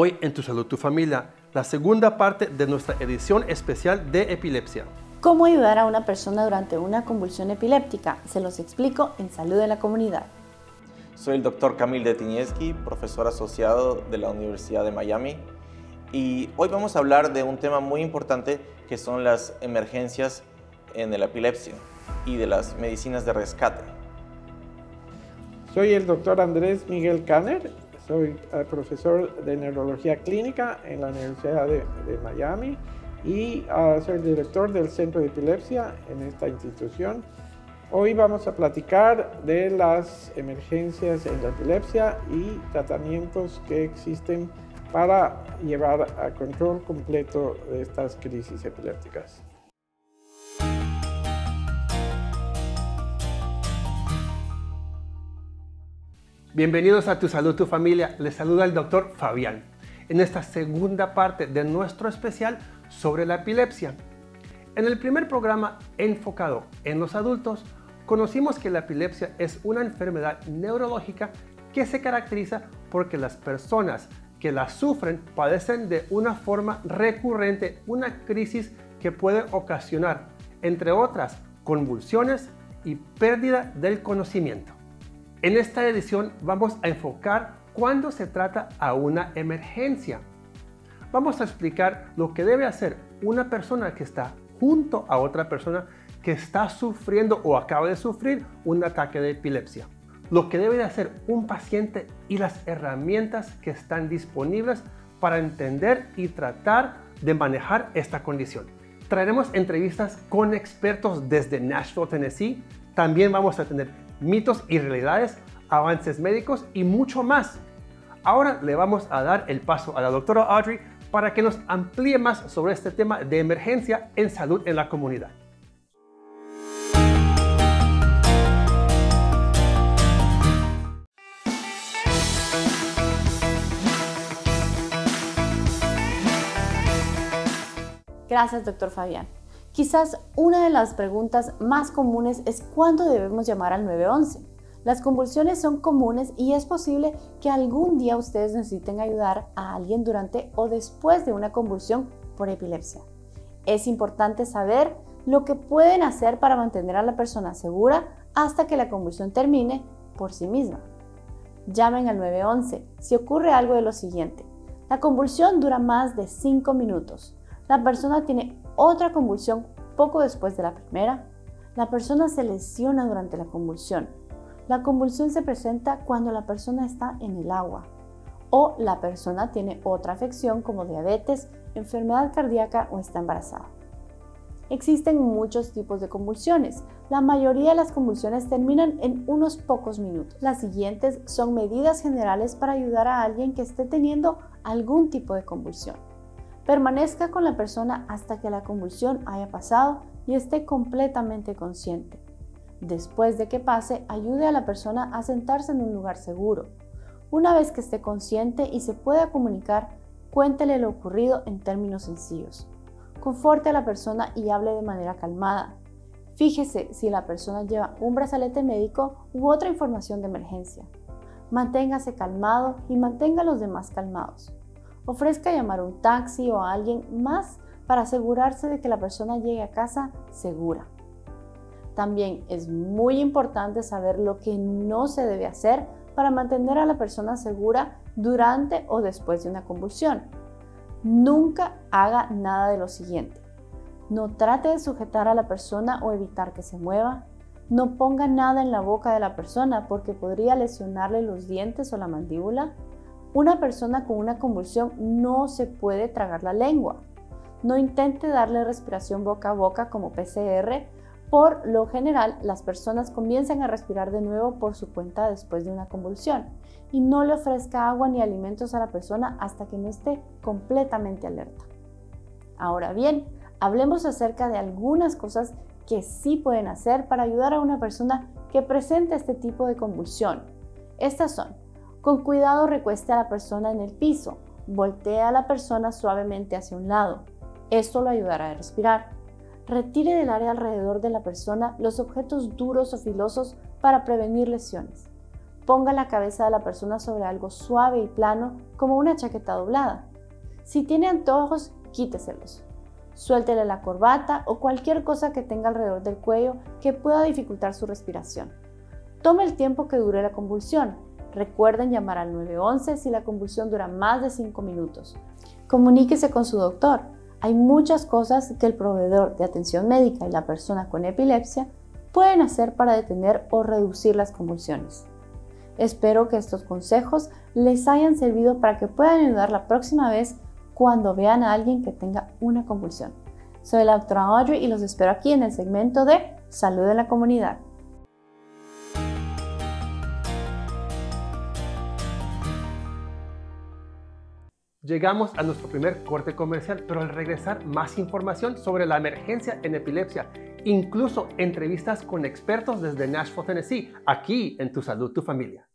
Hoy en Tu Salud, Tu Familia, la segunda parte de nuestra edición especial de epilepsia. ¿Cómo ayudar a una persona durante una convulsión epiléptica? Se los explico en Salud en la Comunidad. Soy el Dr. Kamil Detinievsky, profesor asociado de la Universidad de Miami, y hoy vamos a hablar de un tema muy importante que son las emergencias en la epilepsia y de las medicinas de rescate. Soy el Dr. Andrés Miguel Kanner, soy profesor de neurología clínica en la Universidad de Miami y soy el director del Centro de Epilepsia en esta institución. Hoy vamos a platicar de las emergencias en la epilepsia y tratamientos que existen para llevar a control completo de estas crisis epilépticas. Bienvenidos a Tu Salud, Tu Familia. Les saluda el Dr. Fabián en esta segunda parte de nuestro especial sobre la epilepsia. En el primer programa enfocado en los adultos, conocimos que la epilepsia es una enfermedad neurológica que se caracteriza porque las personas que la sufren padecen de una forma recurrente una crisis que puede ocasionar, entre otras, convulsiones y pérdida del conocimiento. En esta edición vamos a enfocar cuando se trata a una emergencia. Vamos a explicar lo que debe hacer una persona que está junto a otra persona que está sufriendo o acaba de sufrir un ataque de epilepsia. Lo que debe de hacer un paciente y las herramientas que están disponibles para entender y tratar de manejar esta condición. Traeremos entrevistas con expertos desde Nashville, Tennessee. También vamos a tener mitos y realidades, avances médicos y mucho más. Ahora le vamos a dar el paso a la doctora Audrey para que nos amplíe más sobre este tema de emergencia en salud en la comunidad. Gracias, doctor Fabián. Quizás una de las preguntas más comunes es ¿cuándo debemos llamar al 911? Las convulsiones son comunes y es posible que algún día ustedes necesiten ayudar a alguien durante o después de una convulsión por epilepsia. Es importante saber lo que pueden hacer para mantener a la persona segura hasta que la convulsión termine por sí misma. Llamen al 911 si ocurre algo de lo siguiente. La convulsión dura más de 5 minutos. La persona tiene otra convulsión poco después de la primera. La persona se lesiona durante la convulsión. La convulsión se presenta cuando la persona está en el agua o la persona tiene otra afección como diabetes, enfermedad cardíaca o está embarazada. Existen muchos tipos de convulsiones. La mayoría de las convulsiones terminan en unos pocos minutos. Las siguientes son medidas generales para ayudar a alguien que esté teniendo algún tipo de convulsión. Permanezca con la persona hasta que la convulsión haya pasado y esté completamente consciente. Después de que pase, ayude a la persona a sentarse en un lugar seguro. Una vez que esté consciente y se pueda comunicar, cuéntele lo ocurrido en términos sencillos. Conforte a la persona y hable de manera calmada. Fíjese si la persona lleva un brazalete médico u otra información de emergencia. Manténgase calmado y mantenga a los demás calmados. Ofrezca llamar un taxi o a alguien más para asegurarse de que la persona llegue a casa segura. También es muy importante saber lo que no se debe hacer para mantener a la persona segura durante o después de una convulsión. Nunca haga nada de lo siguiente. No trate de sujetar a la persona o evitar que se mueva. No ponga nada en la boca de la persona porque podría lesionarle los dientes o la mandíbula. Una persona con una convulsión no se puede tragar la lengua. No intente darle respiración boca a boca como PCR. Por lo general, las personas comienzan a respirar de nuevo por su cuenta después de una convulsión. Y no le ofrezca agua ni alimentos a la persona hasta que no esté completamente alerta. Ahora bien, hablemos acerca de algunas cosas que sí pueden hacer para ayudar a una persona que presente este tipo de convulsión. Estas son: con cuidado recueste a la persona en el piso, voltee a la persona suavemente hacia un lado. Esto lo ayudará a respirar. Retire del área alrededor de la persona los objetos duros o filosos para prevenir lesiones. Ponga la cabeza de la persona sobre algo suave y plano como una chaqueta doblada. Si tiene antojos, quíteselos. Suéltele la corbata o cualquier cosa que tenga alrededor del cuello que pueda dificultar su respiración. Tome el tiempo que dure la convulsión. Recuerden llamar al 911 si la convulsión dura más de 5 minutos. Comuníquese con su doctor. Hay muchas cosas que el proveedor de atención médica y la persona con epilepsia pueden hacer para detener o reducir las convulsiones. Espero que estos consejos les hayan servido para que puedan ayudar la próxima vez cuando vean a alguien que tenga una convulsión. Soy la doctora Audrey y los espero aquí en el segmento de Salud en la Comunidad. Llegamos a nuestro primer corte comercial, pero al regresar más información sobre la emergencia en epilepsia, incluso entrevistas con expertos desde Nashville, Tennessee, aquí en Tu Salud, Tu Familia.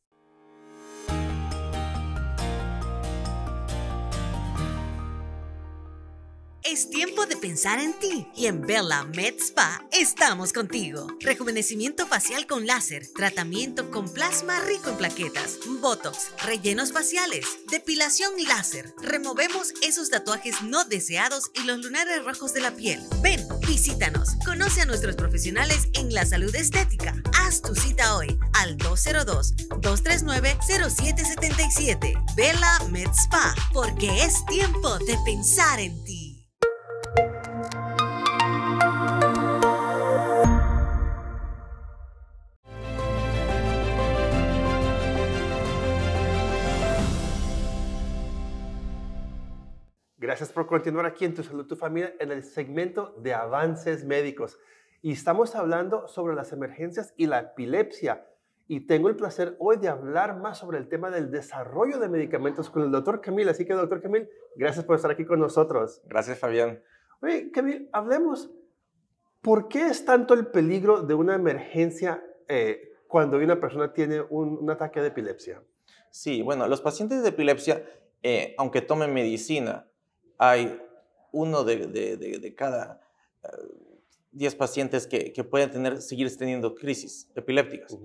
Es tiempo de pensar en ti y en Bella Med Spa estamos contigo. Rejuvenecimiento facial con láser, tratamiento con plasma rico en plaquetas, botox, rellenos faciales, depilación láser. Removemos esos tatuajes no deseados y los lunares rojos de la piel. Ven, visítanos. Conoce a nuestros profesionales en la salud estética. Haz tu cita hoy al 202-239-0777. Bella Med Spa, porque es tiempo de pensar en ti. Gracias por continuar aquí en Tu Salud, Tu Familia, en el segmento de avances médicos. Y estamos hablando sobre las emergencias y la epilepsia. Y tengo el placer hoy de hablar más sobre el tema del desarrollo de medicamentos con el doctor Camil. Así que, doctor Camil, gracias por estar aquí con nosotros. Gracias, Fabián. Oye, Camil, hablemos. ¿Por qué es tanto el peligro de una emergencia cuando una persona tiene un ataque de epilepsia? Sí, bueno, los pacientes de epilepsia, aunque tomen medicina, hay uno de cada 10 pacientes que pueden seguir teniendo crisis epilépticas.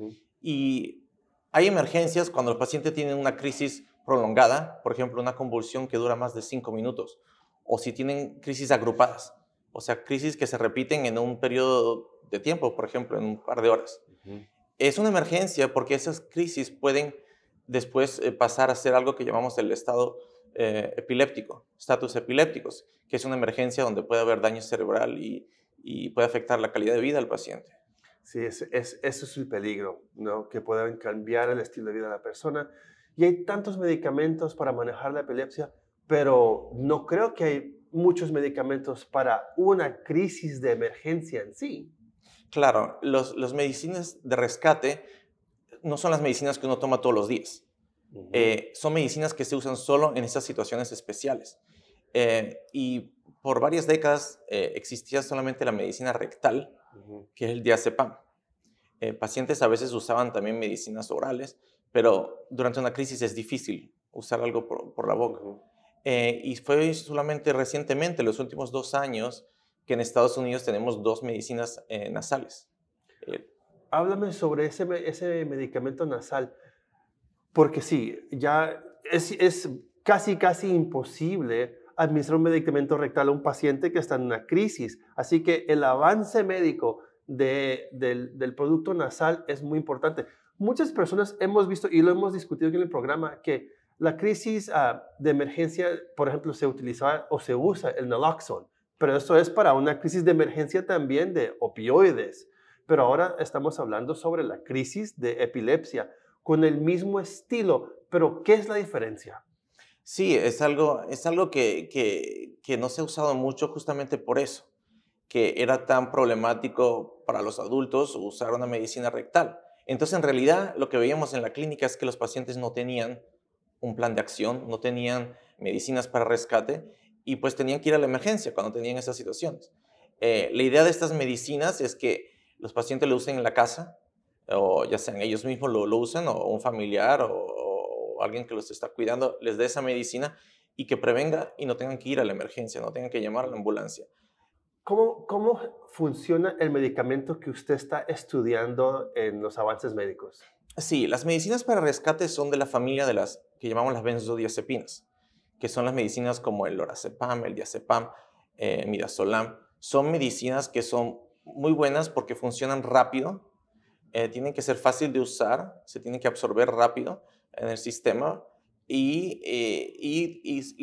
Y hay emergencias cuando el paciente tiene una crisis prolongada, por ejemplo, una convulsión que dura más de 5 minutos, o si tienen crisis agrupadas, o sea, crisis que se repiten en un periodo de tiempo, por ejemplo, en un par de horas. Es una emergencia porque esas crisis pueden después pasar a ser algo que llamamos el estado epiléptico, estatus epilépticos, que es una emergencia donde puede haber daño cerebral y puede afectar la calidad de vida del paciente. Sí, eso es el peligro, ¿no? Que puedan cambiar el estilo de vida de la persona. Y hay tantos medicamentos para manejar la epilepsia, pero no creo que hay muchos medicamentos para una crisis de emergencia en sí. Claro, las medicinas de rescate no son las medicinas que uno toma todos los días. Son medicinas que se usan solo en esas situaciones especiales. Y por varias décadas existía solamente la medicina rectal, que es el diazepam. Pacientes a veces usaban también medicinas orales, pero durante una crisis es difícil usar algo por la boca. Y fue solamente recientemente, los últimos 2 años, que en Estados Unidos tenemos 2 medicinas nasales. Háblame sobre ese medicamento nasal, porque sí, ya es casi imposible administrar un medicamento rectal a un paciente que está en una crisis. Así que el avance médico del producto nasal es muy importante. Muchas personas hemos visto, y lo hemos discutido aquí en el programa, que la crisis de emergencia, por ejemplo, se utilizaba o se usa el naloxone, pero eso es para una crisis de emergencia también de opioides. Pero ahora estamos hablando sobre la crisis de epilepsia con el mismo estilo. Pero, ¿qué es la diferencia? Sí, es algo que no se ha usado mucho justamente por eso, que era tan problemático para los adultos usar una medicina rectal. Entonces, en realidad, lo que veíamos en la clínica es que los pacientes no tenían un plan de acción, no tenían medicinas para rescate y pues tenían que ir a la emergencia cuando tenían esas situaciones. La idea de estas medicinas es que los pacientes lo usen en la casa, o ya sean ellos mismos lo usen, o un familiar, o alguien que los está cuidando, les dé esa medicina y que prevenga y no tengan que ir a la emergencia, no tengan que llamar a la ambulancia. ¿Cómo funciona el medicamento que usted está estudiando en los avances médicos? Sí, las medicinas para rescate son de la familia de las que llamamos las benzodiazepinas, que son las medicinas como el lorazepam, el diazepam, midazolam. Son medicinas que son muy buenas porque funcionan rápido, tienen que ser fácil de usar, se tienen que absorber rápido en el sistema y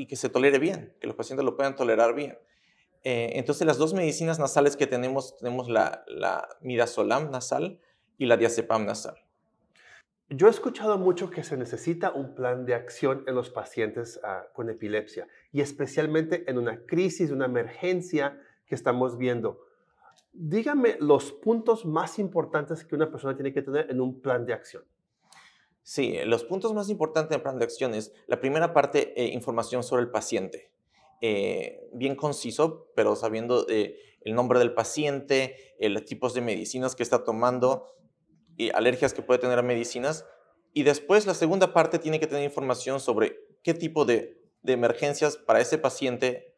que se tolere bien, que los pacientes lo puedan tolerar bien. Entonces, las dos medicinas nasales que tenemos la midazolam nasal y la diazepam nasal. Yo he escuchado mucho que se necesita un plan de acción en los pacientes con epilepsia y especialmente en una crisis, una emergencia que estamos viendo. Dígame los puntos más importantes que una persona tiene que tener en un plan de acción. Sí, los puntos más importantes del plan de acción es la primera parte, información sobre el paciente. Bien conciso, pero sabiendo el nombre del paciente, los tipos de medicinas que está tomando y alergias que puede tener a medicinas. Y después la segunda parte tiene que tener información sobre qué tipo de emergencias para ese paciente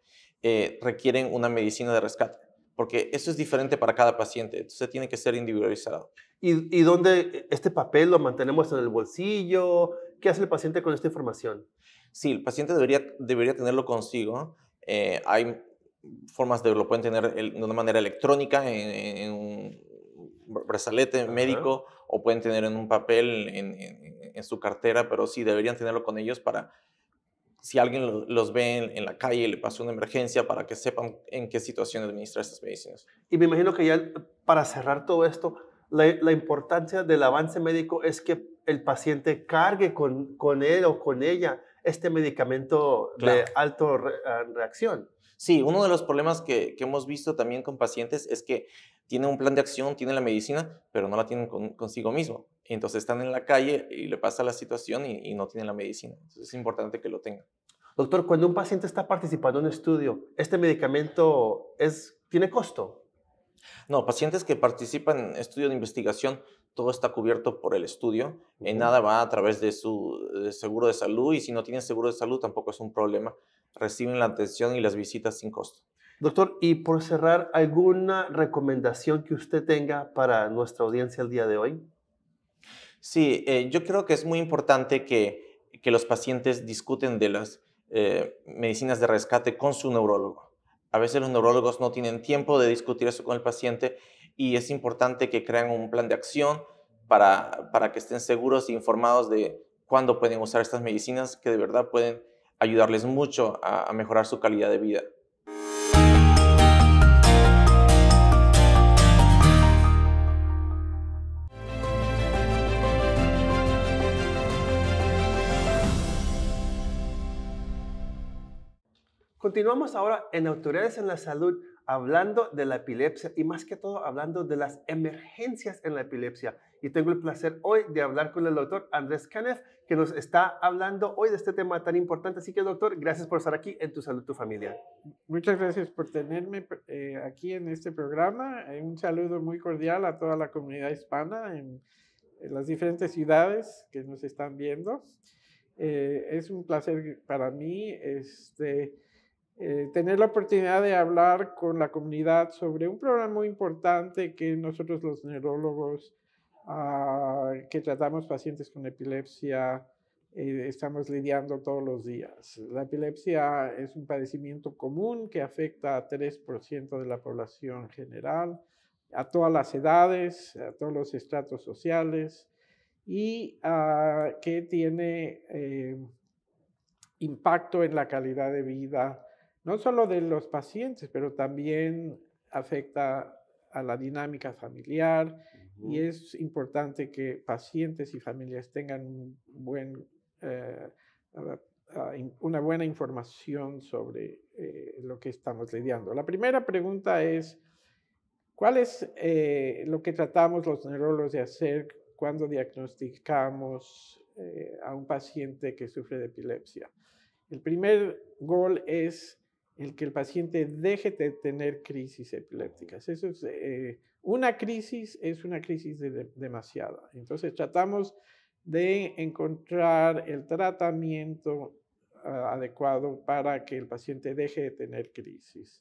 requieren una medicina de rescate, porque eso es diferente para cada paciente, entonces tiene que ser individualizado. ¿Y dónde este papel lo mantenemos en el bolsillo? ¿Qué hace el paciente con esta información? Sí, el paciente debería tenerlo consigo. Hay formas de lo pueden tener de una manera electrónica en un brazalete Ajá. médico o pueden tener en un papel en su cartera, pero sí deberían tenerlo con ellos para si alguien los ve en la calle y le pasa una emergencia para que sepan en qué situación administrar estas medicinas. Y me imagino que ya para cerrar todo esto, la importancia del avance médico es que el paciente cargue con él o con ella este medicamento de Claro. reacción. Sí, uno de los problemas que hemos visto también con pacientes es que tienen un plan de acción, tienen la medicina, pero no la tienen consigo mismo. Y entonces están en la calle y le pasa la situación y no tienen la medicina. Entonces es importante que lo tengan. Doctor, cuando un paciente está participando en un estudio, ¿este medicamento tiene costo? No, pacientes que participan en estudio de investigación, todo está cubierto por el estudio. Ujú. Nada va a través de su seguro de salud y si no tienen seguro de salud tampoco es un problema. Reciben la atención y las visitas sin costo. Doctor, y por cerrar, ¿alguna recomendación que usted tenga para nuestra audiencia el día de hoy? Sí, yo creo que es muy importante que los pacientes discuten de las medicinas de rescate con su neurólogo. A veces los neurólogos no tienen tiempo de discutir eso con el paciente y es importante que crean un plan de acción para que estén seguros e informados de cuándo pueden usar estas medicinas que de verdad pueden ayudarles mucho a mejorar su calidad de vida. Continuamos ahora en Autoridades en la Salud hablando de la epilepsia y más que todo hablando de las emergencias en la epilepsia. Y tengo el placer hoy de hablar con el doctor Andrés Canev, que nos está hablando hoy de este tema tan importante. Así que, doctor, gracias por estar aquí en Tu Salud, Tu Familia. Muchas gracias por tenerme aquí en este programa. Un saludo muy cordial a toda la comunidad hispana en las diferentes ciudades que nos están viendo. Es un placer para mí tener la oportunidad de hablar con la comunidad sobre un programa muy importante que nosotros los neurólogos que tratamos pacientes con epilepsia estamos lidiando todos los días. La epilepsia es un padecimiento común que afecta a 3% de la población general, a todas las edades, a todos los estratos sociales y que tiene impacto en la calidad de vida, no solo de los pacientes, pero también afecta a la dinámica familiar y es importante que pacientes y familias tengan una buena información sobre lo que estamos lidiando. La primera pregunta es, ¿cuál es lo que tratamos los neurólogos de hacer cuando diagnosticamos a un paciente que sufre de epilepsia? El primer gol es el que el paciente deje de tener crisis epilépticas. Eso es, una crisis es una crisis demasiada. Entonces tratamos de encontrar el tratamiento adecuado para que el paciente deje de tener crisis.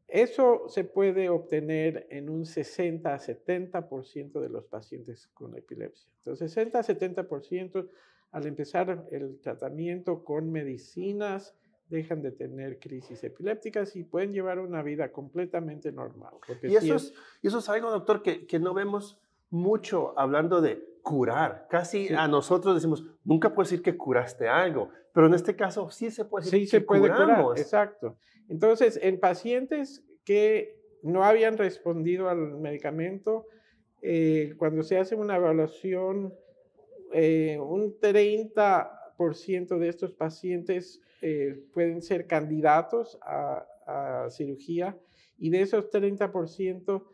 Eso se puede obtener en un 60 a 70% de los pacientes con epilepsia. Entonces, 60 a 70% al empezar el tratamiento con medicinas dejan de tener crisis epilépticas y pueden llevar una vida completamente normal. Porque y eso es algo, doctor, que no vemos mucho hablando de curar. Casi a nosotros decimos, nunca puedes decir que curaste algo, pero en este caso sí se puede decir que curamos. Curar, exacto. Entonces, en pacientes que no habían respondido al medicamento, cuando se hace una evaluación, un 30% de estos pacientes pueden ser candidatos a cirugía, y de esos 30%,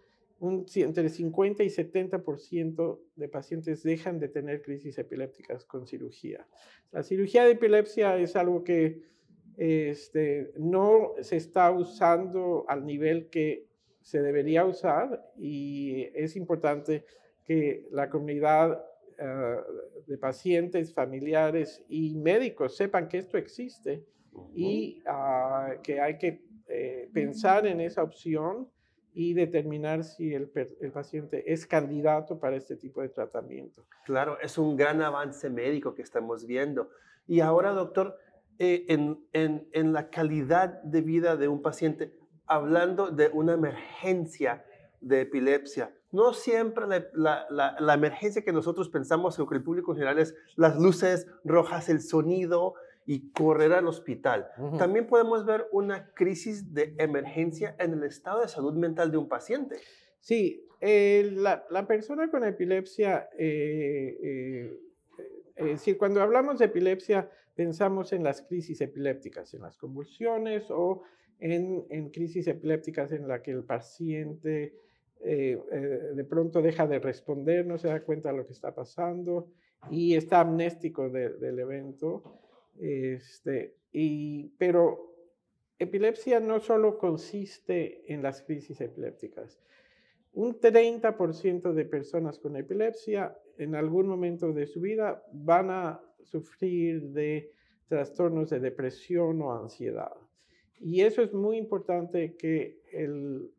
entre 50 y 70% de pacientes dejan de tener crisis epilépticas con cirugía. La cirugía de epilepsia es algo que no se está usando al nivel que se debería usar, y es importante que la comunidad de pacientes, familiares y médicos sepan que esto existe y que hay que pensar en esa opción y determinar si el paciente es candidato para este tipo de tratamiento. Claro, es un gran avance médico que estamos viendo. Y ahora, doctor, en la calidad de vida de un paciente, hablando de una emergencia de epilepsia, no siempre la emergencia que nosotros pensamos o que el público en general es las luces rojas, el sonido y correr al hospital. También podemos ver una crisis de emergencia en el estado de salud mental de un paciente. Sí, la persona con epilepsia, cuando hablamos de epilepsia, pensamos en las crisis epilépticas, en las convulsiones o en crisis epilépticas en la que el paciente de pronto deja de responder, no se da cuenta de lo que está pasando y está amnéstico del evento. Pero epilepsia no solo consiste en las crisis epilépticas. Un 30% de personas con epilepsia en algún momento de su vida van a sufrir de trastornos de depresión o ansiedad. Y eso es muy importante que el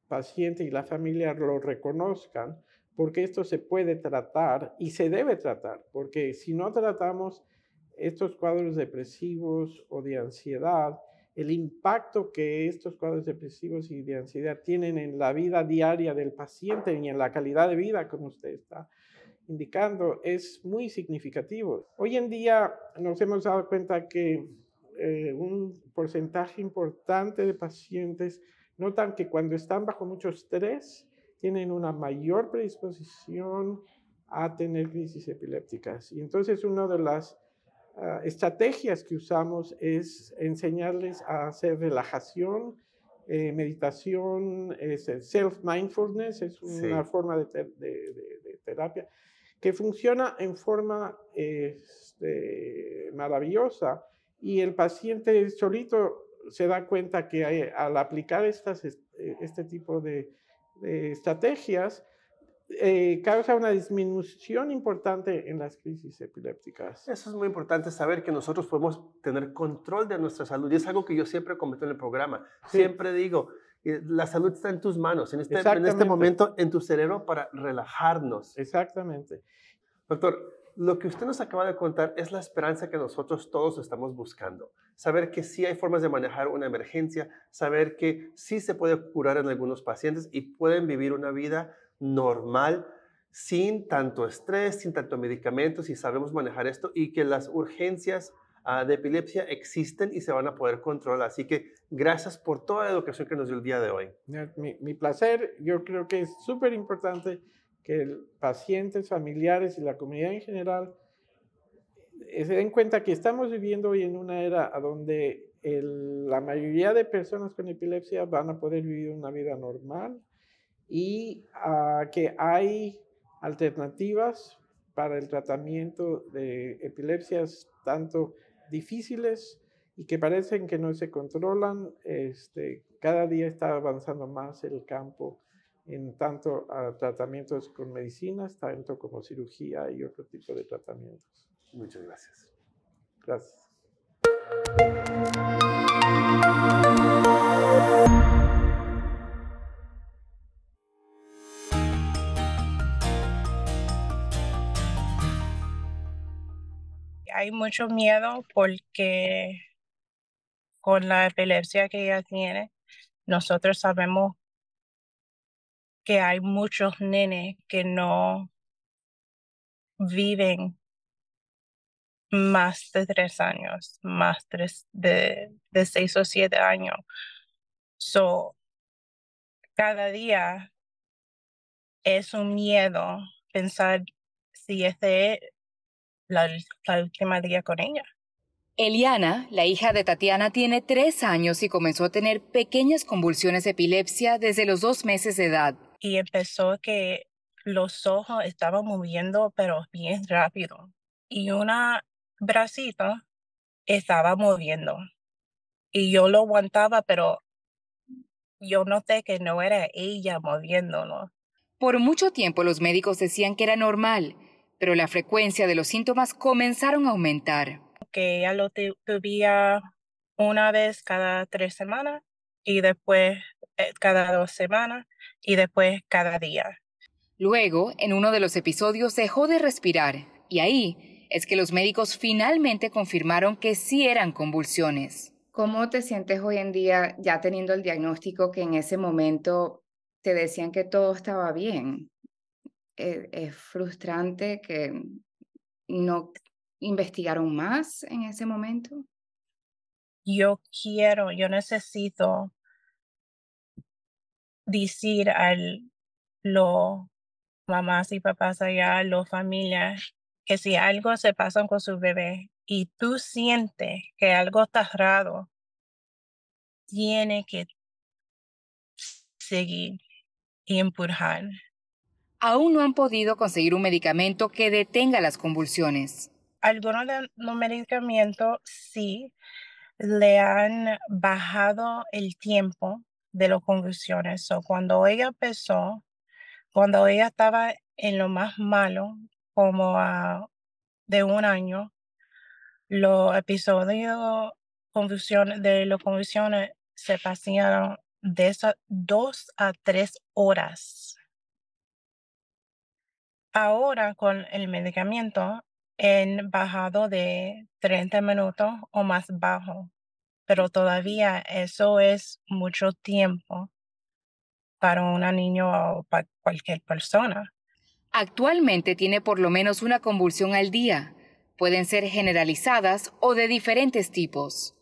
paciente y la familia lo reconozcan, porque esto se puede tratar y se debe tratar, porque si no tratamos estos cuadros depresivos o de ansiedad, el impacto que estos cuadros depresivos y de ansiedad tienen en la vida diaria del paciente y en la calidad de vida, como usted está indicando, es muy significativo. Hoy en día nos hemos dado cuenta que un porcentaje importante de pacientes notan que cuando están bajo mucho estrés tienen una mayor predisposición a tener crisis epilépticas. Y entonces una de las estrategias que usamos es enseñarles a hacer relajación, meditación, self-mindfulness, es una forma de terapia que funciona en forma maravillosa, y el paciente solito se da cuenta que al aplicar este tipo de estrategias, causa una disminución importante en las crisis epilépticas. Eso es muy importante, saber que nosotros podemos tener control de nuestra salud, y es algo que yo siempre comento en el programa. Sí. Siempre digo, la salud está en tus manos, en este momento, en tu cerebro, para relajarnos. Exactamente. Doctor, lo que usted nos acaba de contar es la esperanza que nosotros todos estamos buscando. Saber que sí hay formas de manejar una emergencia, saber que sí se puede curar en algunos pacientes y pueden vivir una vida normal, sin tanto estrés, sin tanto medicamentos, y sabemos manejar esto, y que las urgencias de epilepsia existen y se van a poder controlar. Así que gracias por toda la educación que nos dio el día de hoy. Mi placer. Yo creo que es súper importante que pacientes, familiares y la comunidad en general se den cuenta que estamos viviendo hoy en una era donde la mayoría de personas con epilepsia van a poder vivir una vida normal, y que hay alternativas para el tratamiento de epilepsias tanto difíciles y que parecen que no se controlan. Cada día está avanzando más el campo en tanto tratamientos con medicinas, tanto como cirugía y otro tipo de tratamientos. Muchas gracias. Gracias. hay mucho miedo porque con la epilepsia que ella tiene, nosotros sabemos que hay muchos nenes que no viven más de 3 años, de 6 o 7 años. So, cada día es un miedo pensar si este es la última día con ella. Eliana, la hija de Tatiana, tiene 3 años y comenzó a tener pequeñas convulsiones de epilepsia desde los 2 meses de edad. Y empezó que los ojos estaban moviendo, pero bien rápido. Y una bracito estaba moviendo. Y yo lo aguantaba, pero yo noté que no era ella moviéndolo. Por mucho tiempo los médicos decían que era normal, pero la frecuencia de los síntomas comenzaron a aumentar. Que ella lo tuviera una vez cada 3 semanas y después cada 2 semanas y después cada día. Luego, en uno de los episodios dejó de respirar y ahí es que los médicos finalmente confirmaron que sí eran convulsiones. ¿Cómo te sientes hoy en día ya teniendo el diagnóstico que en ese momento te decían que todo estaba bien? Es frustrante que no investigaron más en ese momento. Yo necesito decir a los mamás y papás allá, los familias, que si algo se pasa con su bebé y tú sientes que algo está raro, tiene que seguir y empujar. Aún no han podido conseguir un medicamento que detenga las convulsiones. Algunos de los medicamentos sí le han bajado el tiempo de las convulsiones. So, cuando ella estaba en lo más malo, como de 1 año, los episodios de las convulsiones se pasaron de esas 2 a 3 horas. Ahora con el medicamento han bajado de 30 minutos o más bajo, pero todavía eso es mucho tiempo para una niña o para cualquier persona. Actualmente tiene por lo menos una convulsión al día. Pueden ser generalizadas o de diferentes tipos.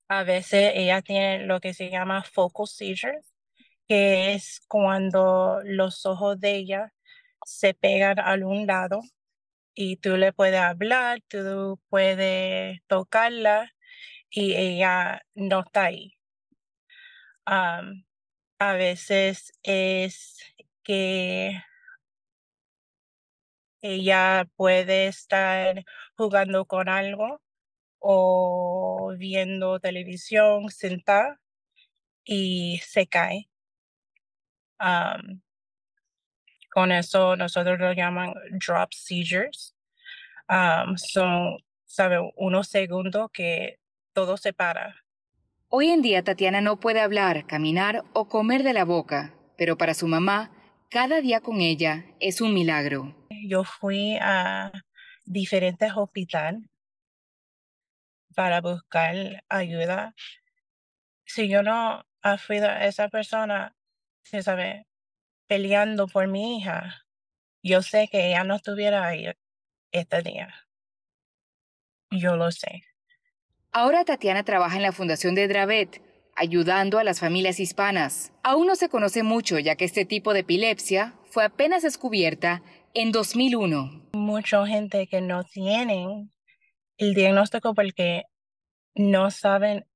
A veces ella tiene lo que se llama focal seizures, que es cuando los ojos de ella se pegan a un lado y tú le puedes hablar, tú puedes tocarla y ella no está ahí. A veces es que ella puede estar jugando con algo o viendo televisión sentada y se cae. Con eso nosotros lo llaman drop seizures. Son, unos segundos que todo se para. Hoy en día Tatiana no puede hablar, caminar o comer de la boca, pero para su mamá, cada día con ella es un milagro. Yo fui a diferentes hospitales para buscar ayuda. Si yo no fui a esa persona, se sabe, peleando por mi hija, yo sé que ella no estuviera ahí este día. Yo lo sé. Ahora Tatiana trabaja en la Fundación de Dravet, ayudando a las familias hispanas. Aún no se conoce mucho, ya que este tipo de epilepsia fue apenas descubierta en 2001. Mucha gente que no tienen el diagnóstico porque no saben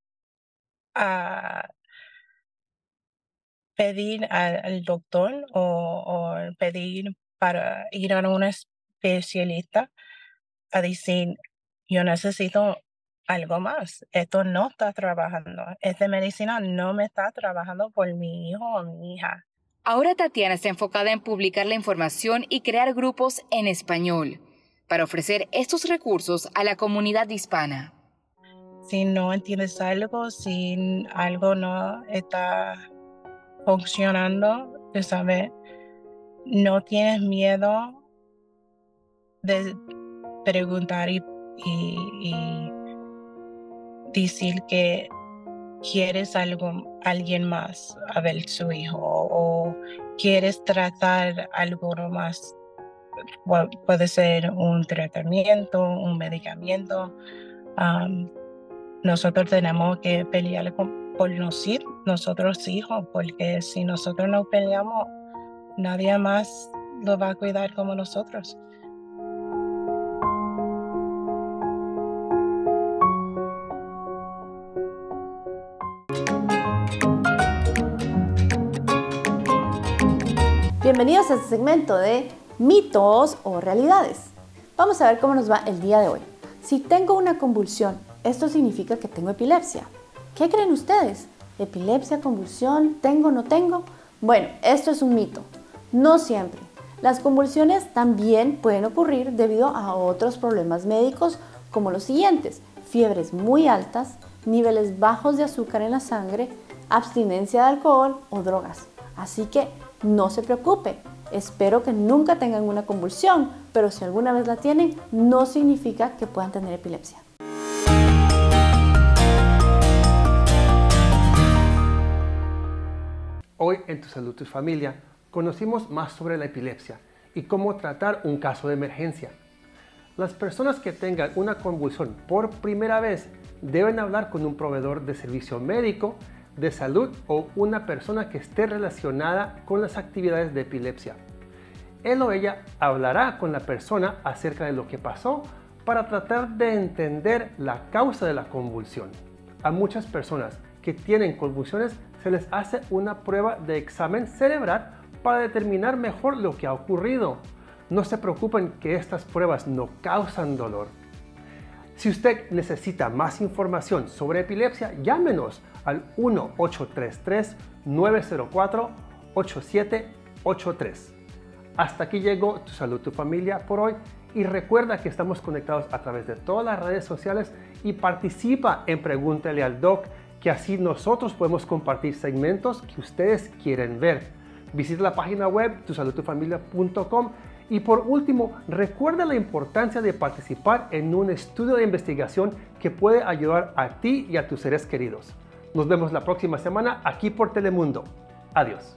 pedir al doctor o pedir para ir a un especialista a decir, yo necesito algo más. Esto no está trabajando. Esta medicina no me está trabajando por mi hijo o mi hija. Ahora Tatiana está enfocada en publicar la información y crear grupos en español para ofrecer estos recursos a la comunidad hispana. Si no entiendes algo, si algo no está funcionando, tú sabes, no tienes miedo de preguntar y y decir que quieres alguien más a ver su hijo o quieres tratar algo más. Puede ser un tratamiento, un medicamento. Nosotros tenemos que pelear por nosotros hijos, porque si nosotros no peleamos, nadie más lo va a cuidar como nosotros. Bienvenidos a este segmento de mitos o realidades. Vamos a ver cómo nos va el día de hoy. Si tengo una convulsión, ¿esto significa que tengo epilepsia? ¿Qué creen ustedes? ¿Epilepsia, convulsión, tengo, no tengo? Bueno, esto es un mito. No siempre. Las convulsiones también pueden ocurrir debido a otros problemas médicos como los siguientes: fiebres muy altas, niveles bajos de azúcar en la sangre, abstinencia de alcohol o drogas. Así que no se preocupe. Espero que nunca tengan una convulsión, pero si alguna vez la tienen, no significa que puedan tener epilepsia. Hoy en Tu Salud, Tu Familia, conocimos más sobre la epilepsia y cómo tratar un caso de emergencia. Las personas que tengan una convulsión por primera vez deben hablar con un proveedor de servicio médico, de salud o una persona que esté relacionada con las actividades de epilepsia. Él o ella hablará con la persona acerca de lo que pasó para tratar de entender la causa de la convulsión. A muchas personas que tienen convulsiones se les hace una prueba de examen cerebral para determinar mejor lo que ha ocurrido. No se preocupen que estas pruebas no causan dolor. Si usted necesita más información sobre epilepsia, llámenos al 1-833-904-8783. Hasta aquí llegó Tu Salud, Tu Familia por hoy, y recuerda que estamos conectados a través de todas las redes sociales y participa en Pregúntale al Doc, que así nosotros podemos compartir segmentos que ustedes quieren ver. Visita la página web tusaludtufamilia.com. Y por último, recuerda la importancia de participar en un estudio de investigación que puede ayudar a ti y a tus seres queridos. Nos vemos la próxima semana aquí por Telemundo. Adiós.